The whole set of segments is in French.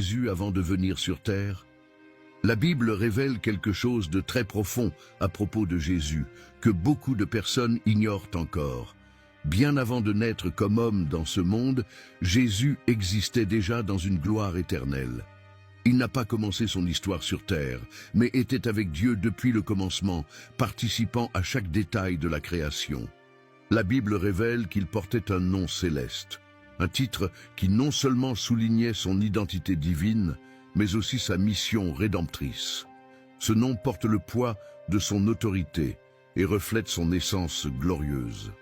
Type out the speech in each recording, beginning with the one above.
Jésus avant de venir sur terre? La Bible révèle quelque chose de très profond à propos de Jésus, que beaucoup de personnes ignorent encore. Bien avant de naître comme homme dans ce monde, Jésus existait déjà dans une gloire éternelle. Il n'a pas commencé son histoire sur terre, mais était avec Dieu depuis le commencement, participant à chaque détail de la création. La Bible révèle qu'il portait un nom céleste, un titre qui non seulement soulignait son identité divine, mais aussi sa mission rédemptrice. Ce nom porte le poids de son autorité et reflète son essence glorieuse.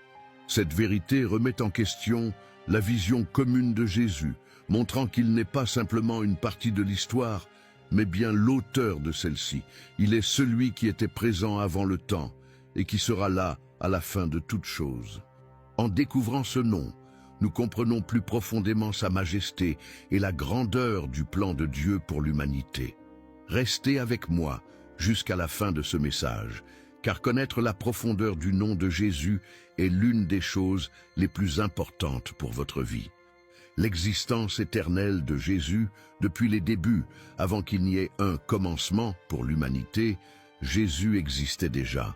Cette vérité remet en question la vision commune de Jésus, montrant qu'il n'est pas simplement une partie de l'histoire, mais bien l'auteur de celle-ci. Il est celui qui était présent avant le temps et qui sera là à la fin de toute chose. En découvrant ce nom, nous comprenons plus profondément sa majesté et la grandeur du plan de Dieu pour l'humanité. Restez avec moi jusqu'à la fin de ce message, car connaître la profondeur du nom de Jésus est l'une des choses les plus importantes pour votre vie. L'existence éternelle de Jésus, depuis les débuts, avant qu'il n'y ait un commencement pour l'humanité, Jésus existait déjà.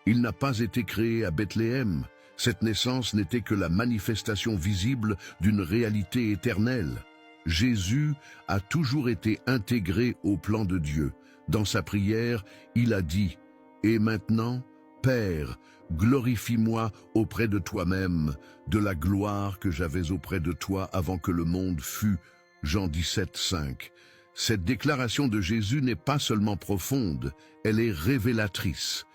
Il n'a pas été créé à Bethléem. Cette naissance n'était que la manifestation visible d'une réalité éternelle. Jésus a toujours été intégré au plan de Dieu. Dans sa prière, il a dit « Et maintenant, Père, glorifie-moi auprès de toi-même, de la gloire que j'avais auprès de toi avant que le monde fût. » Jean 17, 5. Cette déclaration de Jésus n'est pas seulement profonde, elle est révélatrice.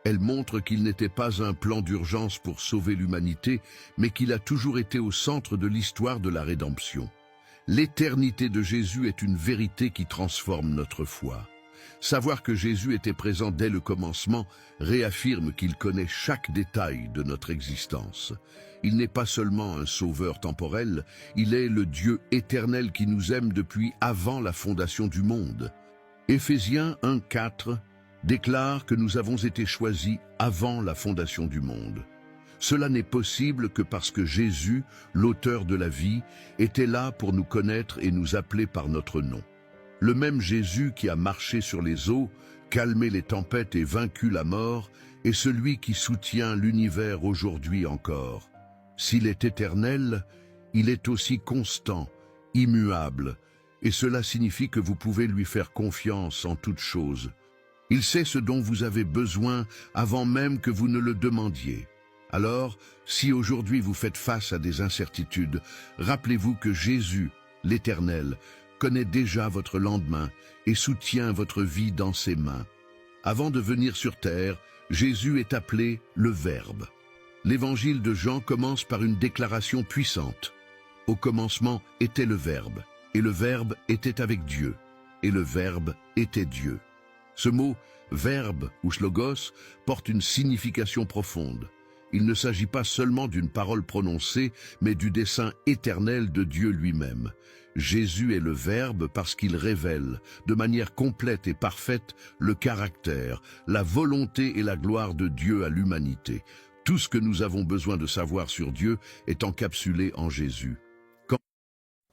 Elle montre qu'il n'était pas un plan d'urgence pour sauver l'humanité, mais qu'il a toujours été au centre de l'histoire de la rédemption. L'éternité de Jésus est une vérité qui transforme notre foi. Savoir que Jésus était présent dès le commencement réaffirme qu'il connaît chaque détail de notre existence. Il n'est pas seulement un sauveur temporel, il est le Dieu éternel qui nous aime depuis avant la fondation du monde. Éphésiens 1:4 déclare que nous avons été choisis avant la fondation du monde. Cela n'est possible que parce que Jésus, l'auteur de la vie, était là pour nous connaître et nous appeler par notre nom. Le même Jésus qui a marché sur les eaux, calmé les tempêtes et vaincu la mort, est celui qui soutient l'univers aujourd'hui encore. S'il est éternel, il est aussi constant, immuable, et cela signifie que vous pouvez lui faire confiance en toutes choses. Il sait ce dont vous avez besoin avant même que vous ne le demandiez. Alors, si aujourd'hui vous faites face à des incertitudes, rappelez-vous que Jésus, l'Éternel, connaît déjà votre lendemain et soutient votre vie dans ses mains. Avant de venir sur terre, Jésus est appelé le Verbe. L'évangile de Jean commence par une déclaration puissante. Au commencement était le Verbe, et le Verbe était avec Dieu, et le Verbe était Dieu. Ce mot « verbe » ou « logos » porte une signification profonde. Il ne s'agit pas seulement d'une parole prononcée, mais du dessein éternel de Dieu lui-même. Jésus est le Verbe parce qu'il révèle, de manière complète et parfaite, le caractère, la volonté et la gloire de Dieu à l'humanité. Tout ce que nous avons besoin de savoir sur Dieu est encapsulé en Jésus.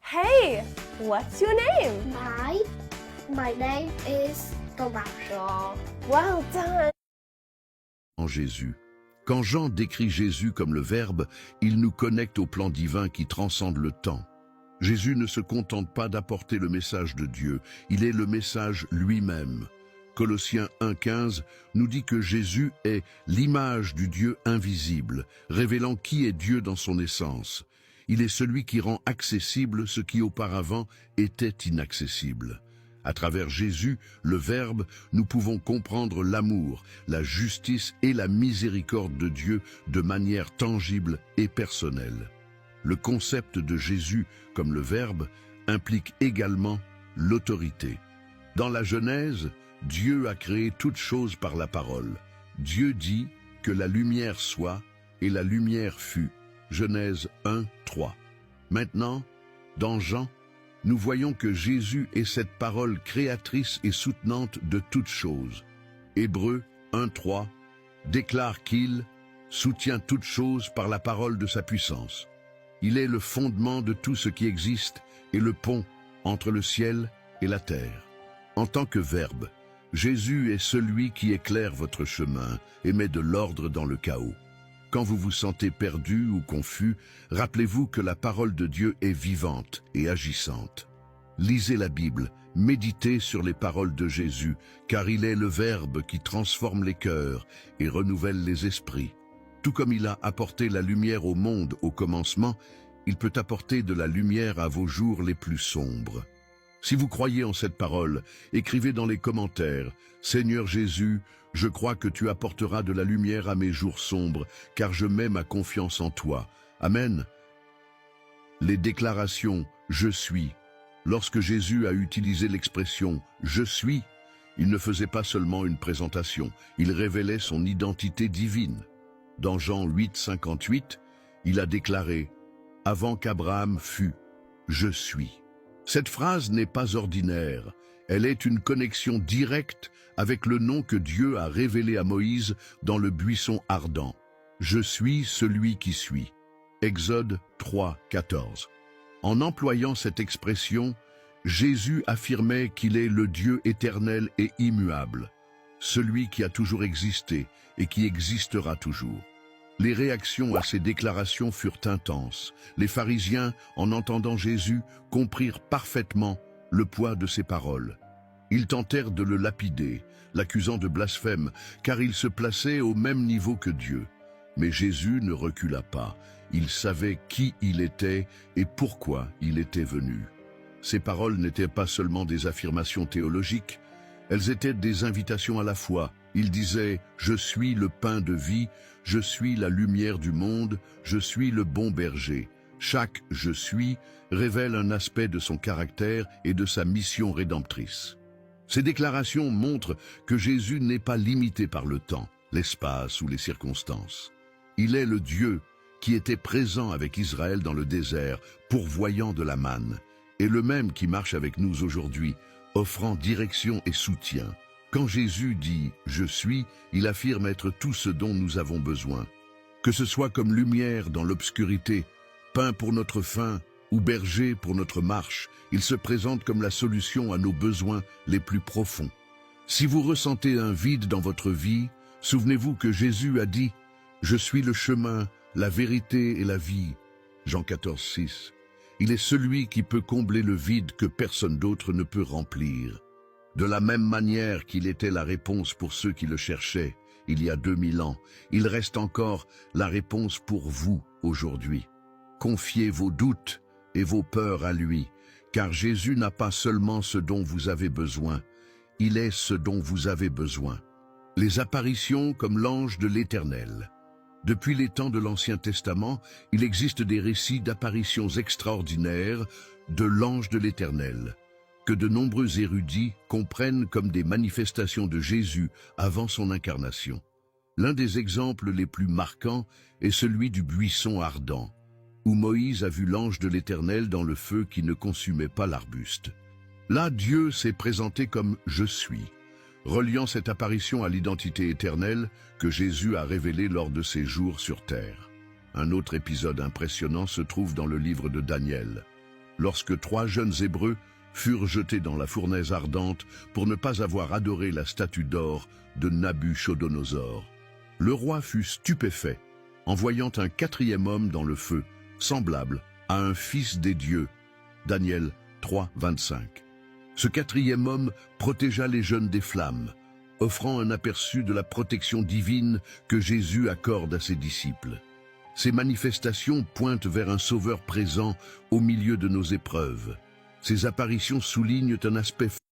Hey, what's your name? My name is Tomasha. Well done. En Jésus. Quand Jean décrit Jésus comme le Verbe, il nous connecte au plan divin qui transcende le temps. Jésus ne se contente pas d'apporter le message de Dieu, il est le message lui-même. Colossiens 1:15 nous dit que Jésus est l'image du Dieu invisible, révélant qui est Dieu dans son essence. Il est celui qui rend accessible ce qui auparavant était inaccessible. À travers Jésus, le Verbe, nous pouvons comprendre l'amour, la justice et la miséricorde de Dieu de manière tangible et personnelle. Le concept de Jésus comme le Verbe implique également l'autorité. Dans la Genèse, Dieu a créé toutes choses par la parole. Dieu dit que la lumière soit et la lumière fut. Genèse 1:3. Maintenant, dans Jean, nous voyons que Jésus est cette parole créatrice et soutenante de toutes choses. Hébreux 1:3 déclare qu'il soutient toutes choses par la parole de sa puissance. Il est le fondement de tout ce qui existe et le pont entre le ciel et la terre. En tant que Verbe, Jésus est celui qui éclaire votre chemin et met de l'ordre dans le chaos. Quand vous vous sentez perdu ou confus, rappelez-vous que la parole de Dieu est vivante et agissante. Lisez la Bible, méditez sur les paroles de Jésus, car il est le Verbe qui transforme les cœurs et renouvelle les esprits. Tout comme il a apporté la lumière au monde au commencement, il peut apporter de la lumière à vos jours les plus sombres. Si vous croyez en cette parole, écrivez dans les commentaires « Seigneur Jésus, je crois que tu apporteras de la lumière à mes jours sombres, car je mets ma confiance en toi. Amen. » Les déclarations « Je suis ». Lorsque Jésus a utilisé l'expression « Je suis », il ne faisait pas seulement une présentation, il révélait son identité divine. Dans Jean 8, 58, il a déclaré « Avant qu'Abraham fût, je suis ». Cette phrase n'est pas ordinaire, elle est une connexion directe avec le nom que Dieu a révélé à Moïse dans le buisson ardent. « Je suis celui qui suis ». Exode 3, 14. En employant cette expression, Jésus affirmait qu'il est le Dieu éternel et immuable, celui qui a toujours existé et qui existera toujours. Les réactions à ces déclarations furent intenses. Les pharisiens, en entendant Jésus, comprirent parfaitement le poids de ses paroles. Ils tentèrent de le lapider, l'accusant de blasphème, car il se plaçait au même niveau que Dieu. Mais Jésus ne recula pas. Il savait qui il était et pourquoi il était venu. Ces paroles n'étaient pas seulement des affirmations théologiques, elles étaient des invitations à la foi. Il disait « Je suis le pain de vie, je suis la lumière du monde, je suis le bon berger ». Chaque « je suis » révèle un aspect de son caractère et de sa mission rédemptrice. Ces déclarations montrent que Jésus n'est pas limité par le temps, l'espace ou les circonstances. Il est le Dieu qui était présent avec Israël dans le désert, pourvoyant de la manne, et le même qui marche avec nous aujourd'hui, offrant direction et soutien. Quand Jésus dit « Je suis », il affirme être tout ce dont nous avons besoin. Que ce soit comme lumière dans l'obscurité, pain pour notre faim ou berger pour notre marche, il se présente comme la solution à nos besoins les plus profonds. Si vous ressentez un vide dans votre vie, souvenez-vous que Jésus a dit « Je suis le chemin, la vérité et la vie ». Jean 14, 6. Il est celui qui peut combler le vide que personne d'autre ne peut remplir. De la même manière qu'il était la réponse pour ceux qui le cherchaient il y a 2000 ans, il reste encore la réponse pour vous aujourd'hui. Confiez vos doutes et vos peurs à lui, car Jésus n'a pas seulement ce dont vous avez besoin, il est ce dont vous avez besoin. Les apparitions comme l'ange de l'Éternel. Depuis les temps de l'Ancien Testament, il existe des récits d'apparitions extraordinaires de l'ange de l'Éternel, que de nombreux érudits comprennent comme des manifestations de Jésus avant son incarnation. L'un des exemples les plus marquants est celui du buisson ardent, où Moïse a vu l'ange de l'Éternel dans le feu qui ne consumait pas l'arbuste. Là, Dieu s'est présenté comme « Je suis », reliant cette apparition à l'identité éternelle que Jésus a révélée lors de ses jours sur terre. Un autre épisode impressionnant se trouve dans le livre de Daniel, lorsque 3 jeunes Hébreux furent jetés dans la fournaise ardente pour ne pas avoir adoré la statue d'or de Nabuchodonosor. Le roi fut stupéfait en voyant un 4e homme dans le feu, semblable à un fils des dieux. Daniel 3, 25. Ce 4e homme protégea les jeunes des flammes, offrant un aperçu de la protection divine que Jésus accorde à ses disciples. Ces manifestations pointent vers un sauveur présent au milieu de nos épreuves. Ces apparitions soulignent un aspect